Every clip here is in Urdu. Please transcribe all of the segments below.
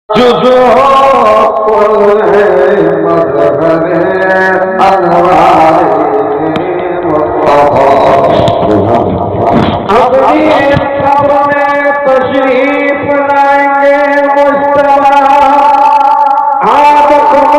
جزو قل ہے مظہر انوار مصطفیٰ اپنی قبر میں تشریف لائیں گے مصطفیٰ آپ کو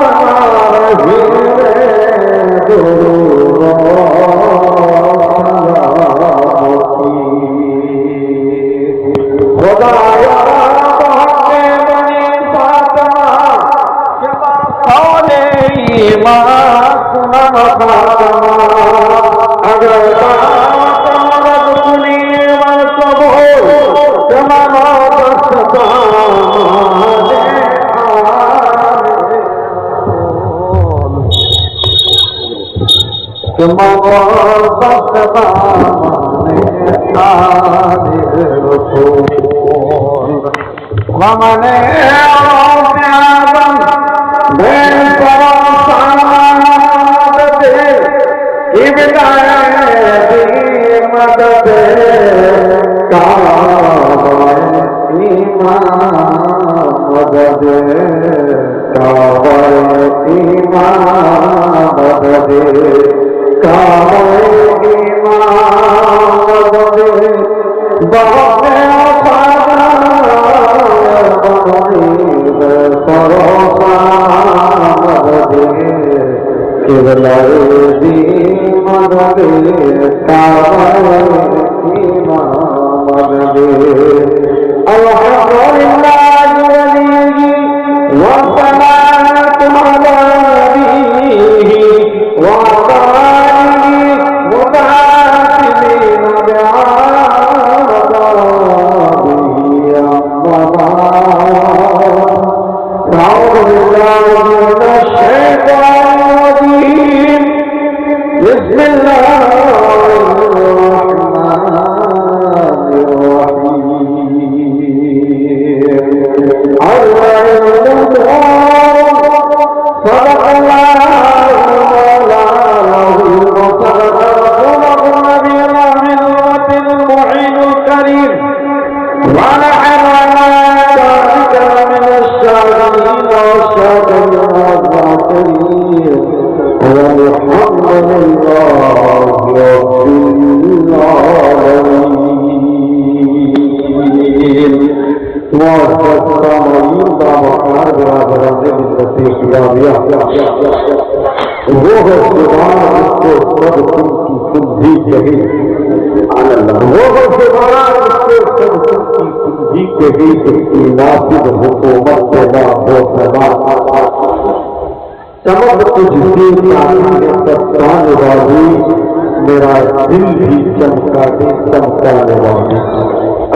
میرا دل بھی چمکا دے چمکانے والی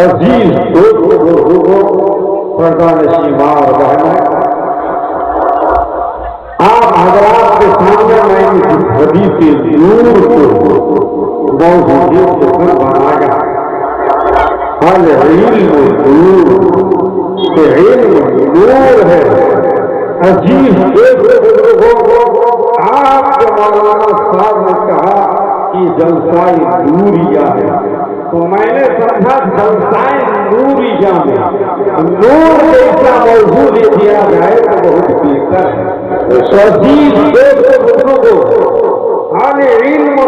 عزیز دوستوں فردان شیمار بہن آپ حضرات کے سامنے میں اس حدیث نور کو موجودیت سے پھر بنایا العلم نور کہ علم نور ہے عزیز دوستوں آپ کے مولانا صاحب نے کہا کہ جلسائے نوریہ ہے تو میں نے سمجھا جلسائے نوریہ میں نور جیسا موضوع لے دیا جائے تو بہت بہتر ہے عزیز دوستوں ہر علم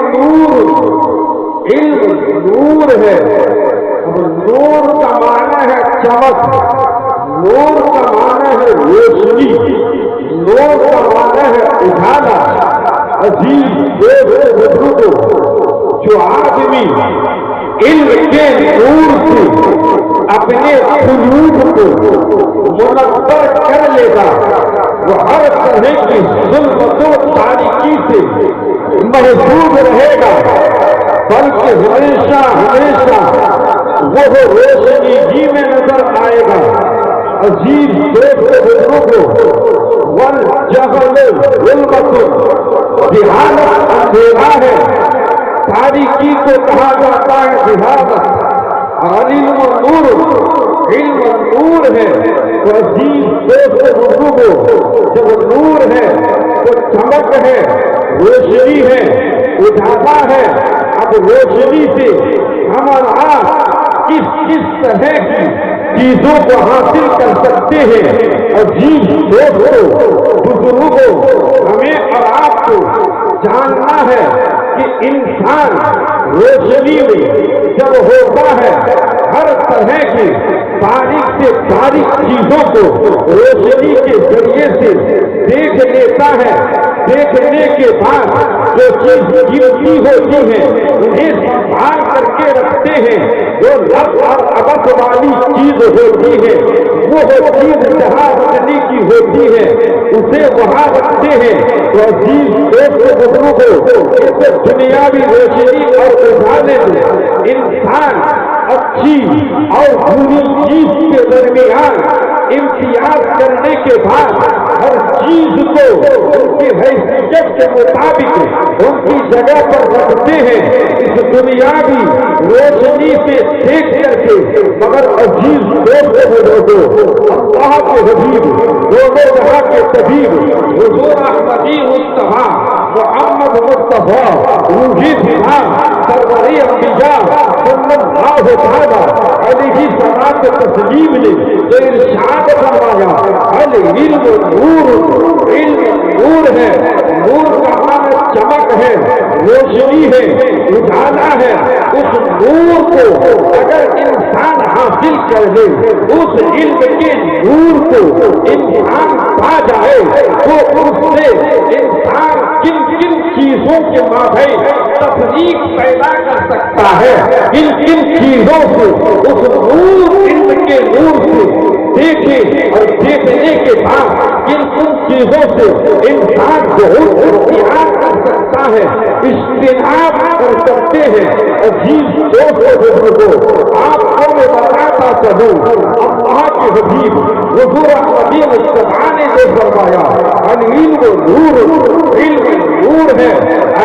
نور ہے نور کا معنی ہے چمک نور کا معنی ہے روشنی نور کا معنی ہے اجالا عزیز دوستوں جو آدمی علم کے نور سے اپنے قلوب کو منور کر لے گا وہ ہر طرح کی ظلمت و تاریکی سے محفوظ رہے گا بلکہ ہمیشہ وہ روشنی ہی میں نظر آئے گا عزیز دوستوں والجہل ظلمت جہالت اندھیرا ہے تاریکی کو کہا جاتا ہے جہالت اور علم نور ہے تو عزیز دوستوں جب نور ہے تو چمک ہے روشنی ہے اجالا ہے اب روشنی سے ہمارا کس طرح کی چیزوں کو حاصل کر سکتے ہیں عزیز دوستوں بزرگوں، ہمیں اور آپ کو جاننا ہے کہ انسان روشنی میں جب ہوتا ہے ہر طرح کی باریک سے باریک چیزوں کو روشنی کے ذریعے سے دیکھ لیتا ہے. دیکھنے کے بعد جو چیز قیمتی ہوتی ہے انہیں سنبھال کر کے رکھتے ہیں. جو لفظ اور ابد والی چیز ہوتی ہے وہ چیز جہاں رکھنے کی ہوتی ہے اسے وہاں رکھتے ہیں. تو عزیز دوست بزرگوں، دنیاوی روشنی اور اجالے میں انسان اچھی اور بری چیز کے درمیان امتیاز کرنے کے بعد ہر چیز کو ان کی حیثیت کے مطابق ان کی جگہ پر رکھتے ہیں اس دنیاوی روشنی سے دیکھ کر کے. مگر عزیز دوست بزرگوں، اللہ کے حبیب دونوں جہاں کے طبیب حضور احمدی مصطفیٰ محمد مصطفیٰ روحی فضا سرور انبیاء صلی اللہ تعالی علیہ صلاۃ تسلیم نے جو ارشاد فرمایا، العلم نور، علم نور ہے. نور کا معنی چمک ہے، روشنی ہے، اجالا ہے. اس نور کو اگر انسان حاصل کر لے، اس علم کے نور کو انسان پا جائے تو اس سے انسان کن کن چیزوں کے مابین تفریق پیدا کر سکتا ہے. کن کن چیزوں سے اس نور، علم کے نور سے دیکھے اور دیکھنے کے بعد کن کن چیزوں سے انسان بہت احتیاط کر سکتا ہے، اجتناب کر سکتے ہیں. عزیز دوستوں بزرگوں، آپ کو میں بتاتا چلوں اللہ کے حبیب حضور احمدی مصطفیٰ نے جو فرمایا، العلم نور، علم نور ہے.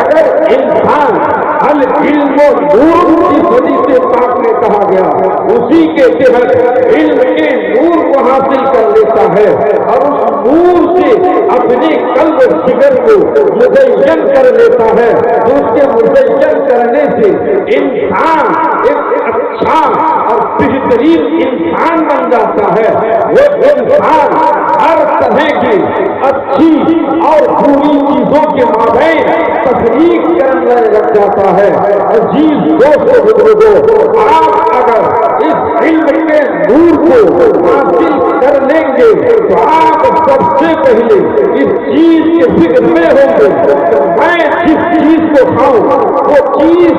اگر انسان العلم نور کی وجہ سے پاک میں کہا گیا، اسی کے تحت علم کے نور کو حاصل کر لیتا ہے اور اس نور سے اپنے قلب جگر کو مزین کر لیتا ہے. تو اس کے مزین کرنے سے انسان ایک اچھا اور بہترین انسان بن جاتا ہے. وہ انسان ہر طرح کی اچھی اور بری چیزوں کے مابین تفریق کرنے لگ جاتا ہے. عزیز دوستوں بزرگوں، آپ اگر اس علم کے نور کو حاصل کر لیں گے تو آپ سب سے پہلے اس چیز کے فکر میں ہوں گے کہ میں جس چیز کو کھاؤں وہ چیز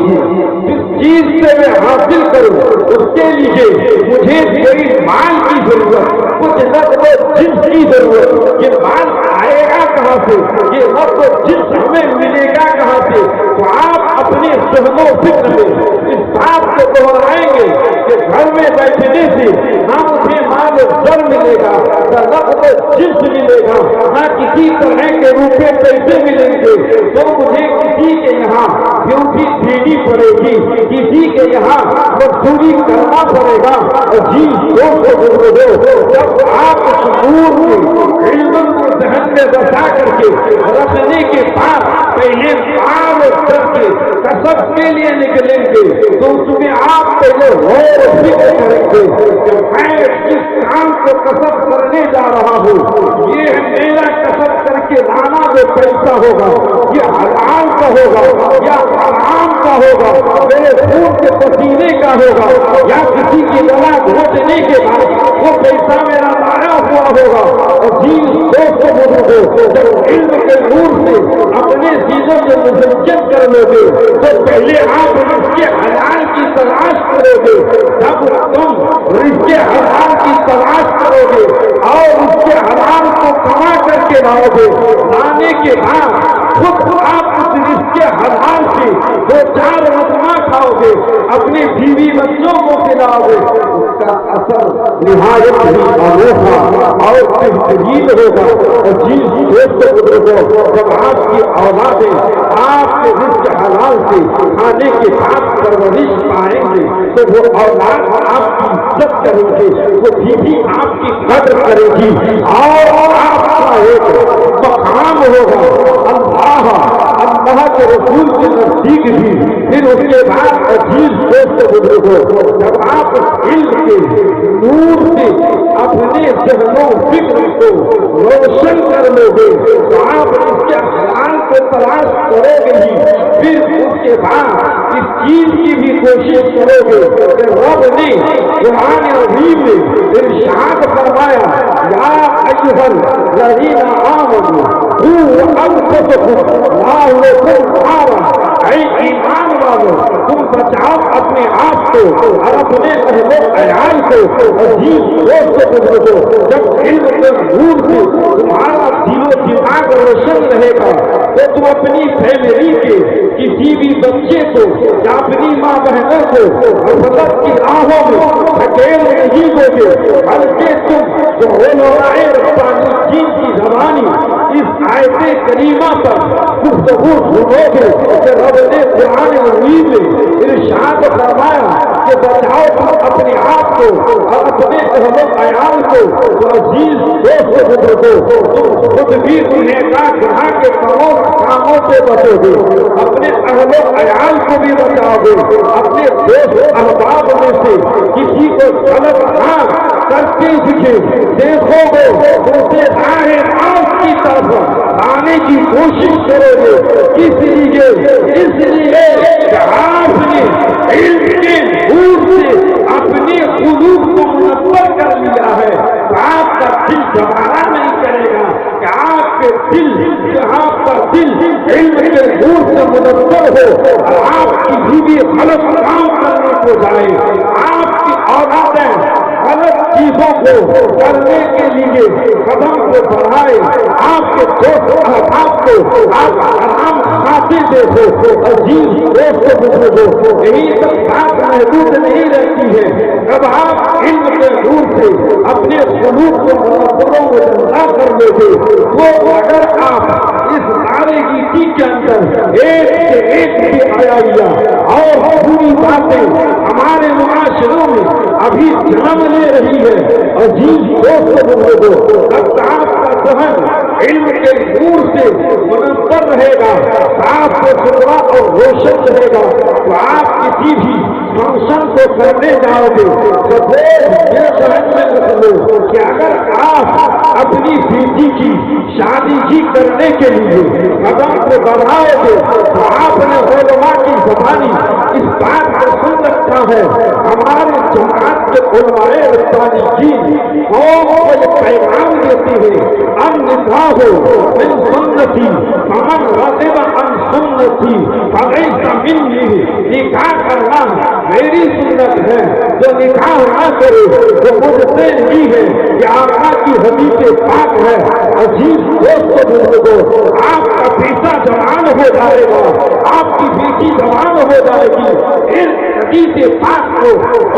جس چیز سے میں حاصل کروں اس کے لیے مجھے میری مال کی ضرورت، کچھ نقد و جنس کی ضرورت. یہ مال آئے گا کہاں سے؟ یہ نقد و جنس ہمیں ملے گا کہاں سے؟ تو آپ اپنے ذہن و فکر میں اس بات کو دہرائیں گے کہ گھر میں بیٹھنے سے نہ مجھے مال زر ملے گا، نہ نقد و جنس ملے گا، نہ کسی طرح کے روپے پیسے ملیں گے. تو مجھے کسی کے یہاں ڈیوٹی دینی پڑے گی، کسی کے یہاں مزدوری کرنا پڑے گا. عزیز دوستوں بزرگوں، جب آپ اس نور کے علم کو ذہن میں بسا کر کے رکھنے کے بعد پہلے مال کر کے کسب کے لیے نکلیں گے تو اس میں آپ پہلے غور و فکر کریں گے کہ میں جس کام کو کسب کرنے جا رہا ہوں یہ میرا کسب کر کے لانا جو پیسہ ہوگا یہ حلال کا ہوگا یا حرام کا ہوگا، میرے خون کے پسینے کا ہوگا یا کسی کی گلا گھونٹنے کے بعد وہ پیسہ میرا لایا ہوا ہوگا. اور دوستوں بزرگوں، جب علم کے نور سے اپنے چیزوں سے مزین کر لو گے تو پہلے آپ رزق حلال کی تلاش کرو گے. جب تم رزق حلال کی تلاش کرو گے اور رزق حلال کو کما کر کے لاؤ گے، لانے کے بعد خود آپ اس رزق حلال سے دو چار لقمہ کھاؤ گے، اپنی بیوی بچوں کو کھلاؤ گے، اس کا اثر نہایت ہی انوکھا اور بہترین ہوگا. عزیز دوستوں بزرگوں، جب آپ کی اولادیں آپ کے رزق حلال سے کھانے کے بعد پرورش پائیں گے تو وہ اولاد آپ کی عزت کریں گے، وہ بیوی آپ کی قدر کرے گی اور آپ کا ایک مقام ہوگا اللہ کے رسول کے نزدیک بھی. پھر اس کے بعد عزیز دوستوں بزرگوں، جب آپ علم کے نور سے اپنے ذہن و فکر کو بعد اس چیز کی بھی کوشش کرو گے کہ رب نے قرآن عظیم میں ارشاد فرمایا یا ایھا الذین آمنوا قوا انفسکم واہلکم نارا، اے ایمان والو تم بچاؤ اپنے آپ کو اور اپنے اہل و عیال کو عزیز دوست کو۔ جب علم کے نور سے تمہارا دل و دماغ روشن رہے گا تو تم اپنی فیملی کے کسی بھی بچے کو یا اپنی ماں بہنوں کو غفلت کی راہوں میں دھکیل نہیں دو گے، بلکہ تم جو علماء ربانی کی زبانی اس آیت کریمہ پر گفتگو سنو گے کہ رب نے قرآن عظیم میں ارشاد فرمایا کہ بچاؤ تم اپنے آپ کو اور اپنے اہل و عیال کو جو عزیز دوست کو، تم خود بھی انہیں گناہ کے کاموں سے بچو گے، اپنے اہل و عیال کو بھی بچاؤ گے، اپنے دوست احباب میں سے کسی کو غلط کام کرتے دکھے دیکھو گے اسے راہ آپ کی طرف آنے کی کوشش کرو گے۔ اس لیے کہ آپ نے علم کے نور سے اپنے قلوب کو منور کر لیا ہے، آپ کا دل گوارا نہیں کرے گا کہ آپ کے دل علم کے نور سے منور ہو اور آپ کی بیوی غلط کام کرنے کو جائے، آپ کی اولادیں غلط چیزوں کو کرنے کے لیے قدم کو بڑھائے، آپ کے دوست احباب کو آپ حرام کھاتے دیکھو، عزیز دوست بزرگوں، یہی سب بات محدود نہیں رہتی ہے۔ جب آپ علم کے نور سے اپنے قلوب کو منوروں میں زندہ کر لیں گے تو اگر آپ اس تاریخی کے اندر ایک سے ایک بھی حیائیاں اور بری باتیں ہمارے معاشروں میں ابھی جنم لے رہی ہے، عزیز دوست بزرگوں، جب آپ کا ذہن علم کے نور سے منور رہے گا، صاف ستھرا اور روشن رہے گا، تو آپ کسی بھی فنکشن کو کرنے جاؤ گے تو یہ ذہن میں رکھ لو کہ اگر آپ اپنی بیٹی کی شادی جی کرنے کے لیے قدم کو بڑھاؤ گے تو آپ نے علماء کی زبانی اس بات کو سن رکھا ہے، ہمارے جماعت کے علماء ربانی جی قوم کو یہ پیغام دیتی ہے النکاح من سنتی فمن رغب عن سنتی فلیس منی، نکاح کرنا میری سنت ہے، جو نکاح نہ کرے وہ مجھ سے نہیں ہے، یہ آقا کی حدیث پاک ہے۔ عزیز دوست بزرگوں، آپ کا بیٹا جوان ہو جائے گا، آپ کی بیٹی جوان ہو جائے گی، اس حدیث پاک کو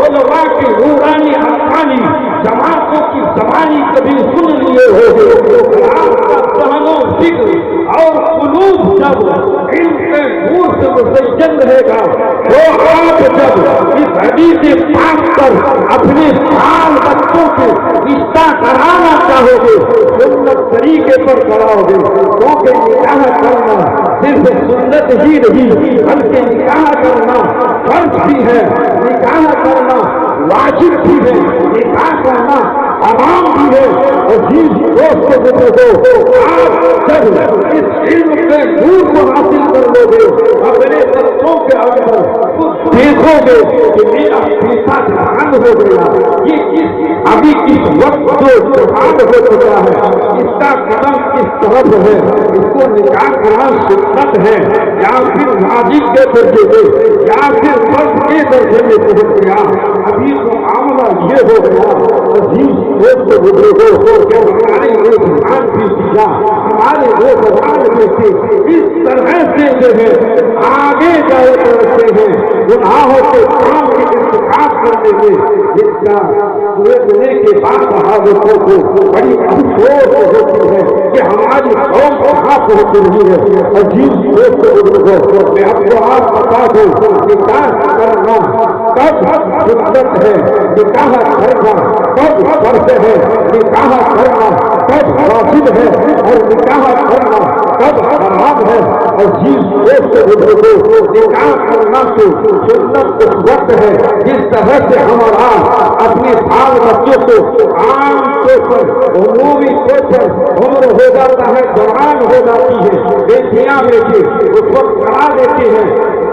علماء کی نورانی حقانی جماعتوں کی زبانی کبھی سن لیے ہوگے، آپ کا ذہن و فکر اور قلوب جب علم کے نور سے مزین رہے گا تو آپ جب اس حدیث پاک پر اپنے بال بچوں سے رشتہ کرانا چاہو گے سنت طریقے پر کراؤ گے، کیونکہ نکاح کرنا صرف سنت ہی نہیں بلکہ نکاح کرنا فرض بھی ہے، نکاح کرنا واجب بھی ہے، نکاح کرنا حرام بھی ہے۔ عزیز دوست بزرگوں، آپ جب اس علم کے نور کو حاصل کر لو گے اپنے بچوں کے اندر دیکھو گے کہ میرا بیٹا جوان ہو گیا، یہ ابھی کس وقت جو جوان ہو چکا ہے اس کا قدم کس طرف ہے، اس کو نکاح کرنا سنت ہے یا پھر واجب کے درجے میں یا پھر فرض کے درجے میں پہنچ گیا، ابھی تو معاملہ یہ ہو گیا۔ عزیز دوست بزرگوں، کہ ہمارے نوجوان بھی دیا، ہمارے نوجوان میں سے اس طرح سے جو ہے آگے جائے کرتے ہیں گناہوں کے کام کے انتخاب کرنے میں، جس کا دیکھنے کے بعد صحابہ کو بڑی افسوس ہوتی ہے کہ ہماری قوم کہاں پہنچ رہی ہے۔ عزیز دوست بزرگوں، میں آپ کو آپ بتا دوں نکاح کرنا کب سنت ہے، نکاح کرنا کب فرض ہے، نکاح کرنا کب واجب ہے اور نکاح کرنا کب حرام ہے۔ عزیز دوست بزرگوں، نکاح کرنا تو سنت اس وقت ہے جس طرح سے ہمارا اپنے بال بچوں کو عام طور پر عمومی طور پر عمر ہو جاتا ہے، جوان ہو جاتی ہے، بیٹیاں بیٹے اس وقت کرا دیتے ہیں،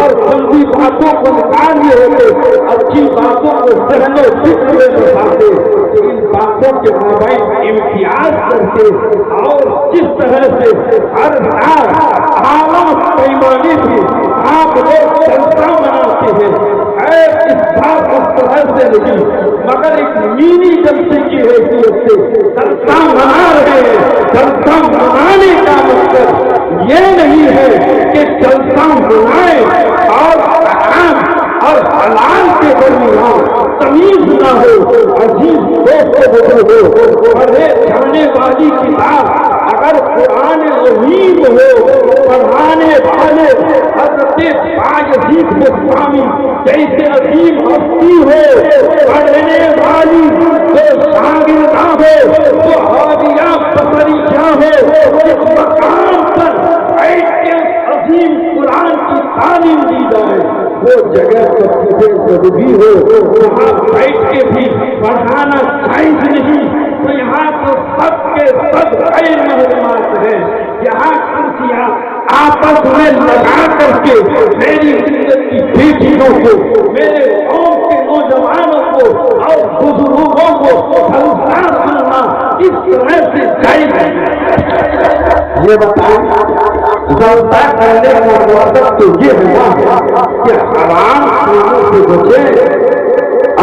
اور جلدی باتوں کو نکال لیے ہوتے، اچھی باتوں کو ذہن و فکر میں بٹھاتے، ان باتوں کے مابین امتیاز کرتے اور جس طرح سے ہر رات اعلیٰ پیمانے سے آپ لوگ جلسہ مناتے ہیں، اس بات اس طرح سے نہیں مگر ایک مینی جلسے کی حیثیت سے جلسہ منا رہے ہیں۔ جلسہ منانے کا مقصد یہ نہیں ہے کہ جلسہ منائے اور حرام اور حلال کے درمیان تمیز نہ ہو۔ عزیز دوستو بزرگو، پڑھے جانے والی کتاب اگر قرآن عظیم ہو، پڑھانے والے حضرت بایزید بستامی جیسے عظیم ہستی ہو، پڑھنے والی جو شاگردہ ہو، جو حاویہ بصریہ ہو، جس مقام پر بیٹھ کے عظیم قرآن کی تعلیم دی جائے وہ جگہ سب سے ضروری ہو، وہاں بیٹھ کے بھی پڑھانا جائز نہیں۔ تو یہاں تو سب کے سب غیر محرمات ہیں، یہاں کرسیاں آپس میں لگا کر کے میری زندگی بیٹیوں کو، میرے قوم کے نوجوانوں کو اور بزرگوں کو جلسہ سننا اس طرح سے جائز ہے۔ یہ بتائیں جلسہ کرنے کا مطلب تو یہ ہوا کہ حرام کاموں سے بچے،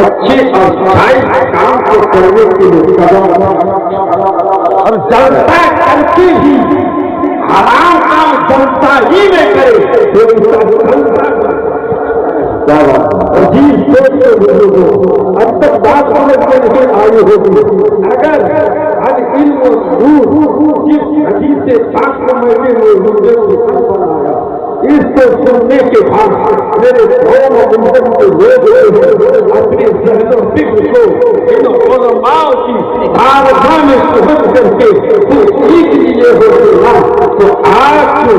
اچھے اور جائز کام کو کرنے کے لیے قدم، اور جلسہ کر کے ہی حرام کام جلسہ ہی میں کرے تو اس کا جلسہ عجیب دوستوں، اب تک بات سمجھ میں نہیں آئی ہوگی۔ اگر ہر علم و شعور جس حدیث پاک کو میں نے مجھے بنایا، اس کو سننے کے بعد میرے قوم و امت کے لوگ اپنے ذہن و فکر کو ان علماء کی بارگاہ میں سپرد کر کے سیکھ لیے ہوتے، تو آج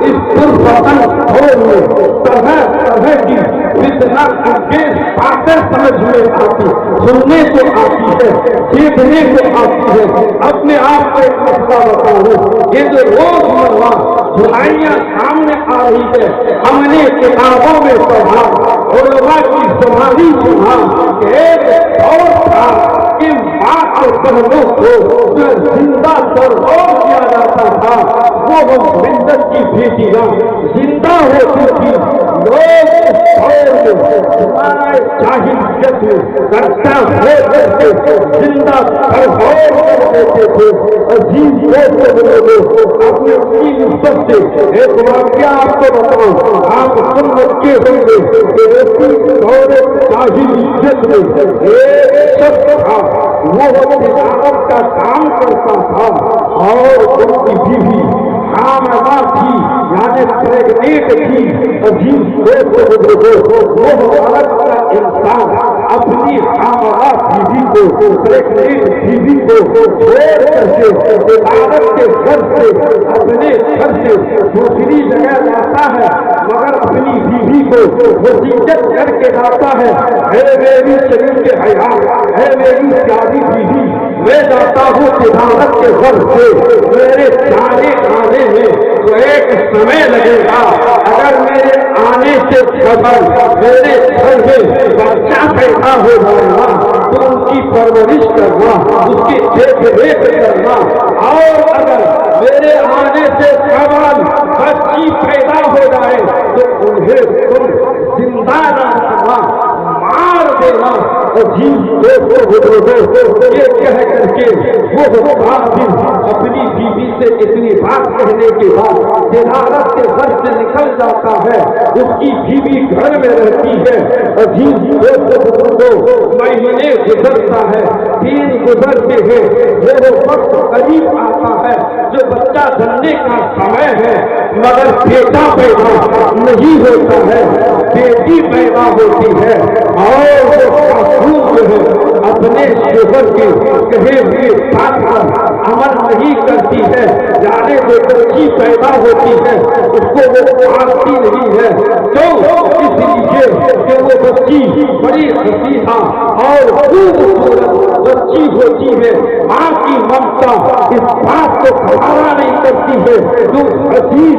اس پرفتن دور میں طرح طرح کی فتنہ انگیز باتیں سمجھ میں آتی، سننے کو آتی ہے، سیکھنے کو آتی ہے۔ اپنے آپ کو ایک مسئلہ بتاؤں، یہ جو روزمرہ برائیاں سامنے آ رہی ہے، ہم نے کتابوں میں پڑھا، علماء کی زبانی سنا کہ ایک دور تھا کہ ماں اور بہنوں کو جو زندہ سرور کیا جاتا تھا وہ زندہ کی بیٹیاں زندہ ہوتی تھی۔ لوگ جاہلیت میں کرتا ہو کر کے زندہ سرور کر دیتے تھے۔ عزیز دوستو، اپنے اپنی نسبت سے ایک واقعہ آپ کو بتاؤں، آپ سن رکھے ہوں گے کہ دور جاہلیت میں ایک شخص تھا، وہ تجارت کا کام کرتا تھا اور ان کی بیوی حاملہ تھی، یعنی پریگنیٹ تھی۔ عزیز دوستو، وہ عورت کا انسان اپنی حاملہ بیوی کو، پریگنیٹ بیوی کو چھوڑ کر کے تجارت کے گھر سے اپنے گھر سے دوسری جگہ جاتا ہے، مگر اپنی بیوی کو وصیت کر کے جاتا ہے، اے میری شریف کے حیات، اے میری پیاری بیوی، میں جاتا ہوں تجارت کے گھر سے، میرے جانے آنے میں تو ایک سمے لگے گا، اگر میرے آنے سے قبل میرے گھر میں بچہ پیدا ہو جائے گا تو ان کی پرورش کرنا، اس کی دیکھ ریکھ کرنا، اور اگر میرے آنے سے قبل بچی پیدا ہو جائے تو انہیں تم زندہ نہ رکھنا، مار دینا۔ عجیب دوستو، یہ کہہ کر کے وہ آدمی اپنی بیوی سے اتنی بات کہنے کے بعد تجارت کے گھر سے نکل جاتا ہے، اس کی بیوی گھر میں رہتی ہے۔ عجیب دوستو، مہینے گزرتا ہے، دن گزرتے ہیں، وہ وقت قریب آتا ہے جو بچہ جننے کا سمے ہے، مگر بیٹا پیدا نہیں ہوتا ہے، بیٹی پیدا ہوتی ہے، اور وہ خاتون جو ہے اپنے شوہر کے کہے ہوئے بات پر عمل نہیں کرتی ہے، جانے جو بچی پیدا ہوتی ہے اس کو وہ آتی نہیں ہے، کیوں؟ اس لیے کہ وہ بچی بڑی حسینہ اور خوبصورت بچی ہوتی ہے، ماں کی ممتا اس بات کو گوارا نہیں کرتی ہے جو عزیز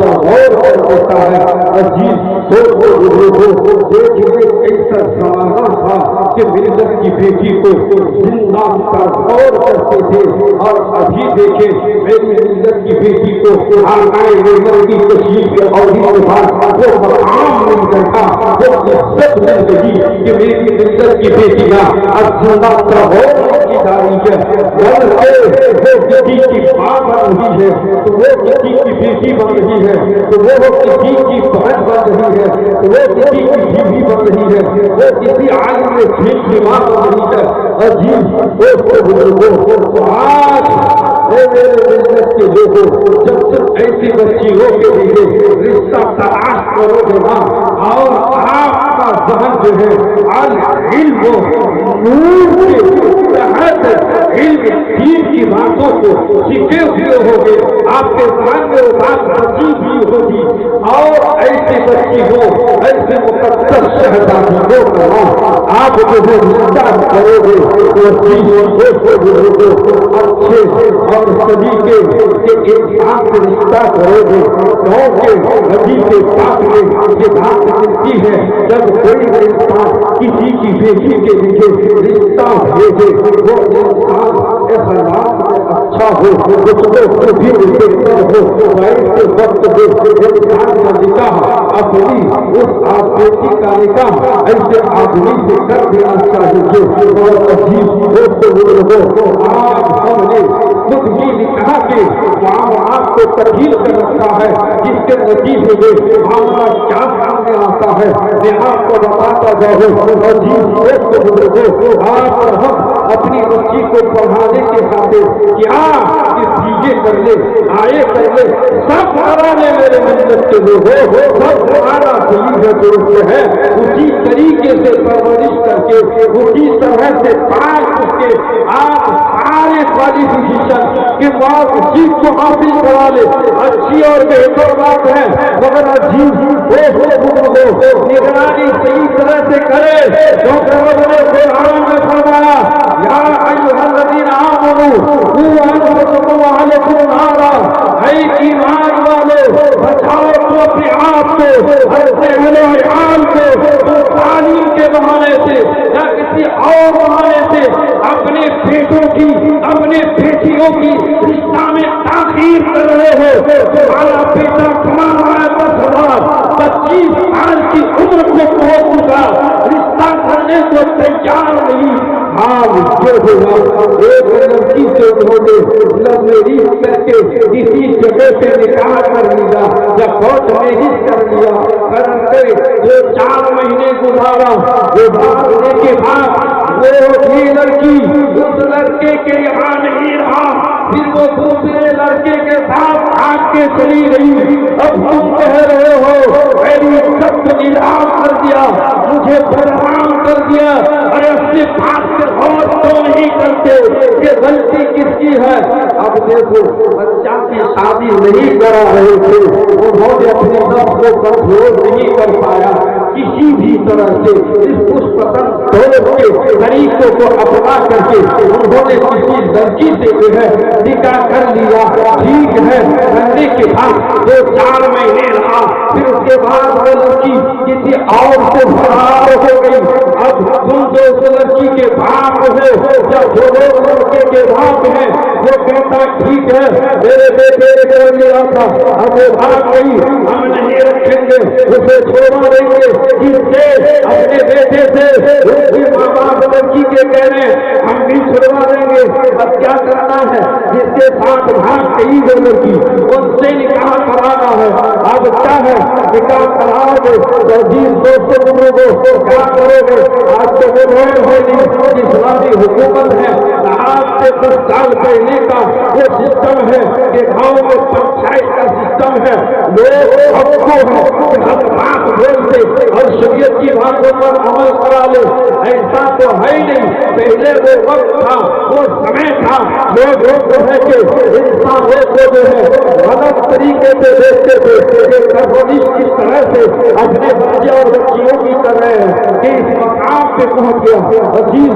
جب غور کر دیتا ہے عزیز دوستوں دیکھیے ایسا زمانہ تھا کہ ملت کی بیٹی کو زندہ کا غور کرتے تھے، اور ابھی دیکھیں میری ملت کی بیٹی کو آقائے نعمت کی تشریف کے عہدے کے بعد وہ مقام مل گیا، وہ عزت مل گئی کہ میری ملت کی بیٹیاں اب زندہ کا غور کی جا رہی ہے، بلکہ وہ کسی کی ماں بن رہی ہے تو وہ کسی کی بیٹی بن رہی ہے، تو وہ کسی کی بہن بن رہی ہے، تو وہ کسی کی بیوی بن رہی ہے، وہ کسی عالم میں دین کی ماں بن رہی ہے۔ عزیز دوستوں بزرگوں، آج میرے ملت کے لوگوں جب تک ایسی بچیوں کے لیے رشتہ تلاش کرو گے نا، اور آپ کا ذہن جو ہے علم نور کے تحت علم دین کی باتوں کو سیکھے ہوئے ہوگے، آپ کے سامنے وہ بات بچی بھی ہوگی، اور ایسی بچی ہو ایسے مقدس شہزادیوں کا آپ جو ہے رشتہ کرو گے اچھے اور سلیقے کے انسان سے رشتہ کرو گے، کیونکہ نبی کے پاک میں یہ بات ملتی ہے جب کوئی انسان کسی کی بیٹی کے لیے رشتہ بھیجے وہ انسان اخلاق میں اچھا ہو، دوسروں بھی دیکھتا ہو، ایسے وقت انسان کا نکاح اپنی اس بیٹی کا نکاح ایسے آدمی سے کر دینا چاہیے۔ اور عزیز دوستوں بزرگوں، آج ہم نے خود ہی نکاح کے معاملات کو تبدیل کر رکھا ہے، جس کے نتیجے میں معاملہ کیا سامنے آتا ہے میں آپ کو بتاتا جاؤں۔ عزیز دوستوں بزرگوں، آج ہم اپنی بچی کو پڑھانے کے خاطر کیا چیزیں کر لے، آئے کر لے، سب کرانے میرے ملت کے لوگوں، سب ہمارا صحیح ہے، درست ہے، اسی طریقے سے پرورش کر کے اسی طرح سے پاک اس کے آپ سارے کوالیفیکیشن کے بعد چیز کو حاصل کرا لے، اچھی اور بہتر بات ہے، مگر عزیز نگرانی صحیح طرح سے کرے، کیونکہ رب نے قرآن میں فرمایا یا ایھا الذین آمنوا قوا انفسکم وأہلکم نارا، اے ایمان والو بچاؤ تو اپنے آپ کو اور اپنے اہل و عیال کو تعلیم کے بہانے سے یا کسی اور بہانے سے اپنے بیٹوں کی اپنے بیٹیوں کی رشتہ میں تاخیر کر رہے ہو۔ تمہارا بیٹا کما رہا ہے 10,000، 25 سال کی عمر کو پہنچ چکا، رشتہ کرنے کو تیار نہیں۔ حال یہ ہوگا ایک لڑکی سے انہوں نے لو میرج کر کے کسی جگہ سے نکاح کر لیا یا کورٹ میرج کر لیا، کرتے جو 4 مہینے گزارا، گزارنے کے بعد وہ لڑکی اس لڑکے کے یہاں نہیں رہا، پھر وہ دوسرے لڑکے کے ساتھ بھاگ کے چلی گئی۔ اب تم کہہ رہے ہو میری عزت کو نیلام کر دیا، مجھے بدنام کر دیا، ارے اپنے بات سے غور تو نہیں کرتے کہ غلطی کس کی ہے؟ اب دیکھو بچہ کی شادی نہیں کرا رہے تھے، انہوں نے اپنے نفس کو کنٹرول نہیں کر پایا، کسی بھی طرح سے اس پسند کے طریقوں کو اپنا کر کے انہوں نے کسی لڑکی سے جو ہے نکاح کر لیا۔ ٹھیک ہے، کرنے کے بعد 2-4 مہینے رہا، پھر اس کے بعد وہ لڑکی کسی اور سے فرار ہو گئی۔ اب تم جو اس لڑکی کے باپ ہو یا جو لوگ لڑکے کے باپ ہیں وہ کہتا ٹھیک ہے میرے بیٹے نے کر لیا تھا، اب وہ بھاگ گئی، ہم نہیں رکھیں گے، اسے چھوڑا دیں گے، جس سے اپنے بیٹے سے اس کی ماں باپ لڑکی کے کہہ رہے ہیں ہم بھی چھڑوا دیں گے۔ اب کیا کرنا ہے؟ جس کے ساتھ بھاگ گئی وہ لڑکی ان سے نکاح کرانا ہے۔ اب کیا ہے؟ نکاح کراؤ گے تو عزیز دوستوں لوگوں کیا کرو گے؟ آج تو وہ روڈ ہوگی اسلامی حکومت ہے، آج سے 10 سال پہلے کا وہ سسٹم ہے کہ گاؤں میں پنچایت کا سسٹم ہے، لوگ حق کو ہے ہم بات بولتے اور شریعت کی باتوں پر عمل کرا لے، ایسا تو ہے ہی نہیں۔ پہلے وہ وقت تھا، وہ سمے تھا، لوگ جو ہے کہ انسانوں کو جو ہے غلط طریقے سے دیکھتے تھے کہ پرورش کس طرح سے اپنے بچے اور بچیوں کی طرح کہ اس مقام پہ پہنچ گیا۔ عزیز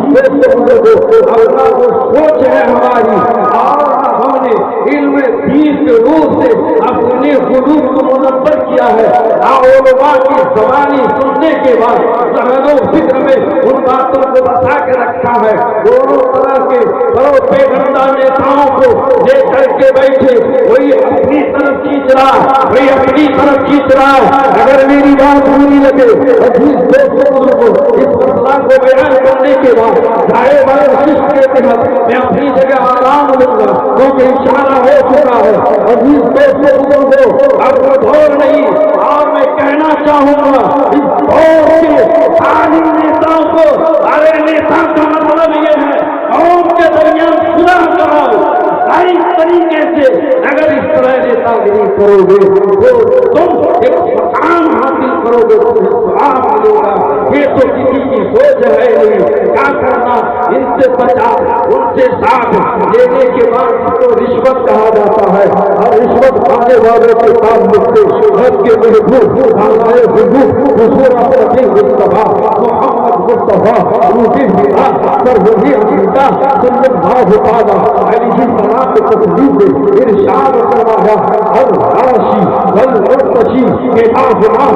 دوستوں اللہ کو سوچ ہے ہماری، اور ہم نے علم دین کے روح سے اپنے اپنے حدود کو منور کیا ہے. علماء کی زبانی سننے کے بعد ذہن و فکر میں ان باتوں کو بتا کے رکھا ہے. دونوں طرح کے بڑوں پیغمبر نیتاؤں کو لے کر کے بیٹھے, وہی اپنی طرف کھینچ رہا, وہی اپنی طرف کھینچ رہا. اگر میری بات بری لگے عزیز دوستوں کو اس مسئلہ کو بیان کرنے کے بعد ظاہر بھائی شش کے تحت میں اپنی جگہ آرام لوں گا, کیونکہ اشارہ ہو چکا ہے. عزیز دوستوں کو اب وہ دور نہیں. اور میں کہنا چاہوں گا اس دور کے عالم نیتاؤں کو, ارے نیتا کا مطلب یہ ہے قوم کے درمیان صلح کراؤ. صحیح طریقے سے اگر اس طرح نیتا گیری کرو گے تو تم ایک مقام حاصل کرو گے, تمہیں ثواب ملے گا. یہ تو کسی کی سوچ ہے نہیں. کیا کرنا, ان سے بچا, ان سے ساتھ لینے کے بعد اس کو رشوت کہا جاتا ہے. اور رشوت کھانے والے کے ساتھ ملتے رب کے محبوب خانائے حضور حضور اپنے مصطفیٰ محمد مصطفیٰ روحی میرا پر وہی عقیدہ صلی اللہ تعالیٰ علیہ السلام کے تقدیم میں ارشاد فرمایا, الراشی والمرتشی کے آزمان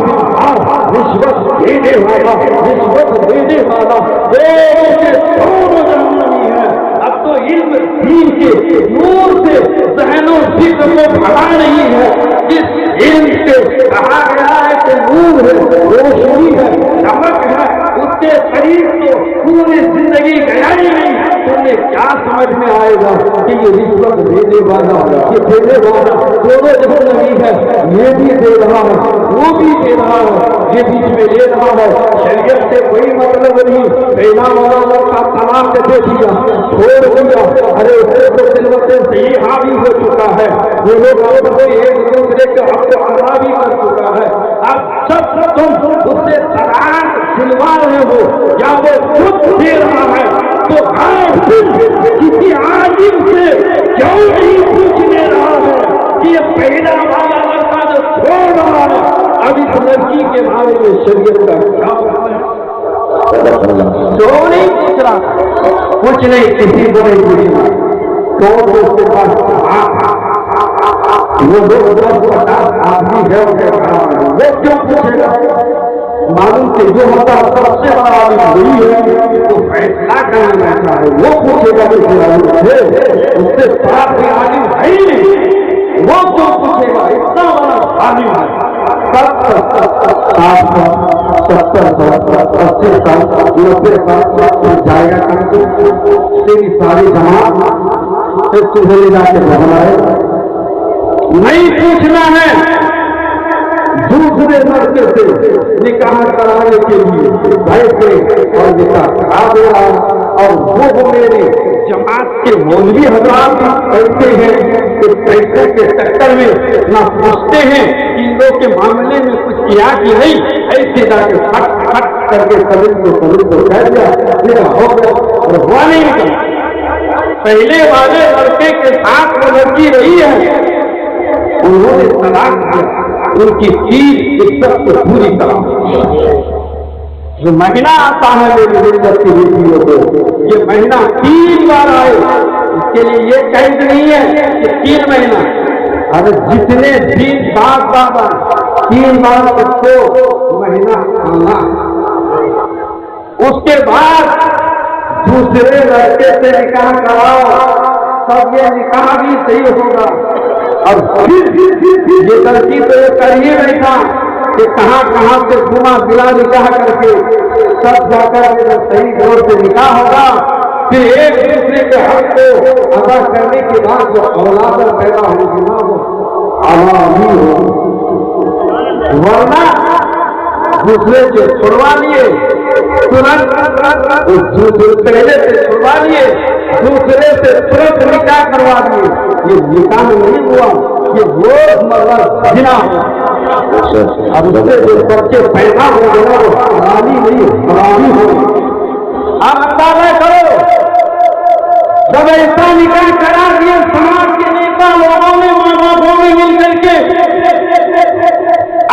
رشوت دینے والا دونوں جہنمی ہے. اب تو علم دین کے نور سے ذہن و فکر کو بھرا نہیں ہے. جس علم سے کہا گیا ہے کہ نور ہے, روشنی ہے, چمک ہے, اس کے قریب تو پوری زندگی گیا ہی نہیں. تمہیں کیا سمجھ میں آئے گا کہ یہ رشوت دینے والا, یہ دینے والا دونوں جہنمی ہے. یہ بھی دے رہا ہے, وہ بھی دے رہا ہے, یہ بیچ میں لے رہا ہے. شریعت سے کوئی مطلب نہیں. بینا مولانا کا طلاق دے دیا, چھوڑ دیا, ارے اسے تو خلوت سے ہی حاوی ہو چکا ہے. وہ لوگ ایک دوسرے کے حق کو ادا بھی کر چکا ہے. اب سب تم اس سے طلاق دلوا رہے ہو یا وہ خود دے رہا ہے, تو کسی عالم سے کیوں نہیں پوچھ لے رہا ہے کہ یہ پہلا والا لڑکا جو چھوڑ رہا ہے اب اس لڑکی کے بارے میں شریعت کا کیا کیوں نہیں پوچھ رہا؟ کچھ نہیں, کسی کو نہیں پوچھنا. تو اس کے پاس وہ لوگ 10-50 آدمی ہے, وہ کیوں پوچھے گا؟ معلوم کہ جو ہوتا سب سے بڑا عالم وہی ہے تو فیصلہ کرنا رہتا ہے. وہ پوچھے گا کہ عالم ہے, اس سے بڑا کوئی عالم ہے ہی نہیں. وہ کیوں پوچھے گا؟ اتنا بڑا عالم ہے. 70 80 سال 90 سال جائے گا تیری ساری جماعت پھر تجھے جا کے بنائے. نہیں پوچھنا ہے. دوسرے لڑکے سے نکاح کرانے کے لیے بیٹھے اور نکاح کرا دے رہا, اور وہ میرے جماعت کے مولوی حضرات کہتے ہیں کہ پیسے کے چکر میں نہ پوچھتے ہیں کہ ان لوگ کے معاملے میں کچھ کیا کہ نہیں, ایسے جا کے پھٹ کر کے قبر کو کہہ دیا, میرا ہو گیا. اور ہوا نہیں. پہلے والے لڑکے کے ساتھ وہ لڑکی رہی ہے, انہوں نے طلاق دیا. ان کی چیز عزت کو پوری طرح جو مہینہ آتا ہے میری عزت کی بیٹیوں کو, یہ مہینہ 3 بار آئے, اس کے لیے یہ قید نہیں ہے کہ 3 مہینہ. ارے جتنے 3 7 بار 3 بار اس کو مہینہ آنا. اس کے بعد دوسرے لڑکے سے نکاح کراؤ, تب یہ نکاح بھی صحیح ہوگا. اور پھر یہ لڑکی تو یہ کر ہی نہیں تھا کہ کہاں کہاں سے گھما بلا نکاح کر کے سب جا کر صحیح دور سے نکاح ہوگا. پھر ایک دوسرے کے حق کو ادا کرنے کے بعد جو اولاد پیدا ہوگی نہ ہو عوامی ہو, ورنہ دوسرے سے چھڑوا لیے, ترنت پہلے سے چھڑوا لیے, دوسرے سے ترنت نکاح کروا دیے. یہ نکاح نہیں ہوا, یہ روز مرہ زنا ہوا. اب اس سے جو بچے پیدا ہو گئے وہ حلالی نہیں حرامی ہو. آپ اندازہ کرو, جب ایسا نکاح کرا دیا سماج کے نیتا لوگوں نے ماں باپوں میں مل کر کے,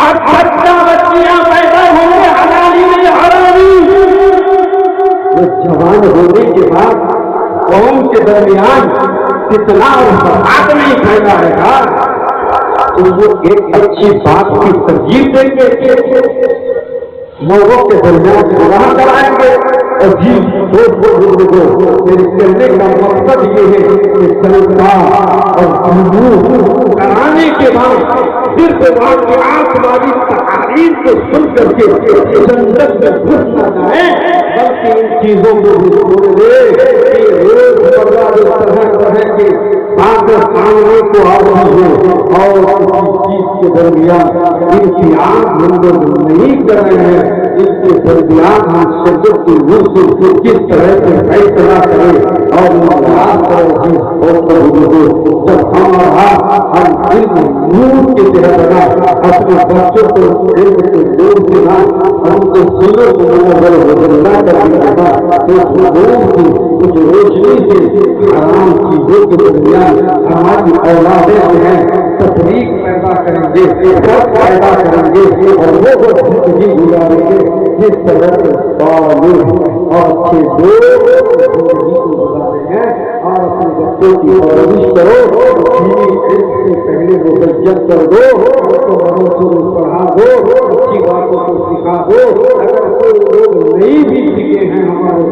اب بچیاں پیدا ہوں گے حلالی نہیں حرامی. جوان ہونے کے بعد قوم کے درمیان کتنا اور فساد نہیں پھیلا ہے. تو وہ ایک اچھی بات کی ترجیح دیں گے، لوگوں کے درمیان گواہ کرائیں گے۔ اور جی لوگوں میرے کہنے کا مقصد یہ ہے کہ سرکار اور کرانے کے بعد صرف واقعات والی تقاریر کو سن کر کے جنت میں گھس نہ جائیں، بلکہ ان چیزوں کو بھی چھوڑ دے کہ روز مرہ طرح طرح کے طاقت سامنے کو آ رہی ہے اور کسی چیز کے درمیان امتحان ہم لوگ نہیں کر رہے ہیں، اس کے درمیان ہم شدت کی روح سے کس طرح سے فیصلہ کریں اور ملاقات کریں جب ہمارا ہم علم نور کے تحت بنا اپنے بچوں کو علم کے دور سے نہ ہم کو سنوں کو منظر بدلنا کر دیا تو دور کی کچھ روشنی سے حرام چیزوں کے درمیان ہماری اولادیں جو ہیں تفریق پیدا کریں گے، فرق پیدا کریں گے اور وہ زندگی گزاریں گے جس طرح سے اور اچھے زندگی کو گزارتے ہیں۔ اور اپنے بچوں کی پرورش کرو، سے پہلے وہ بچت کر دو، پڑھا دو، اچھی باتوں کو سکھا دو۔ اگر کوئی لوگ نہیں بھی سیکھے ہیں ہمارے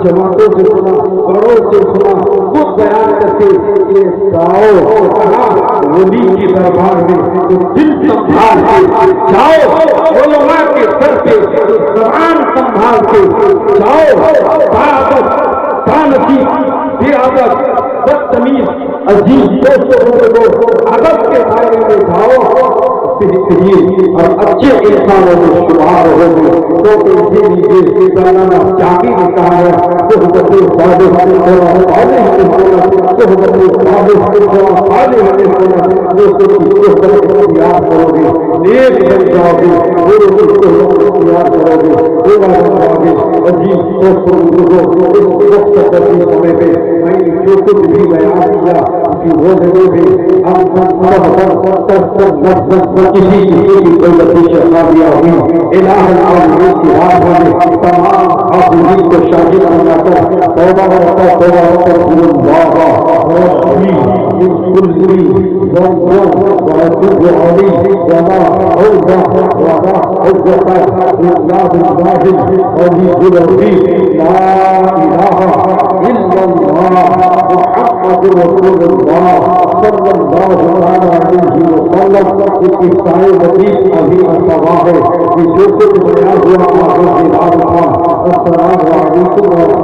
جماعتوں سے سنا، بڑوں سے سنا، خود بیان کرتے ولی کی دربار میں دل سنبھال کے جاؤ، علماء کے سر سے زبان سنبھال کے جاؤ، بے عادت بدتمیز عزیز دوستوں ادب کے دائرے میں جاؤ، بہترین اور اچھے انسانوں میں شمار ہوگی۔ چاقی نے کہا ہے جو کچھ بھی بیان کیا وہ کسی کی کوئی نتیجہ دیا ہوئی الہ العالمین کی رات میں تمام حاضرین کو شاہد بنا کر توبہ کرتا توبہ کر ربی کلی وَأَتُوبُ عَلَيْهِ وَمَا أَوْضَحَ وَمَا أَوْضَحَ لِلَّهِ الْوَاحِدِ الْوَهِيدِ لَا إِلَهَ إِلَّا اللَّهُ محمد رسول اللہ صلی اللہ علیہ وسلم کی سائے وزیر ابھی اتوا ہے کہ جو کچھ بیان ہوا السلام علیکم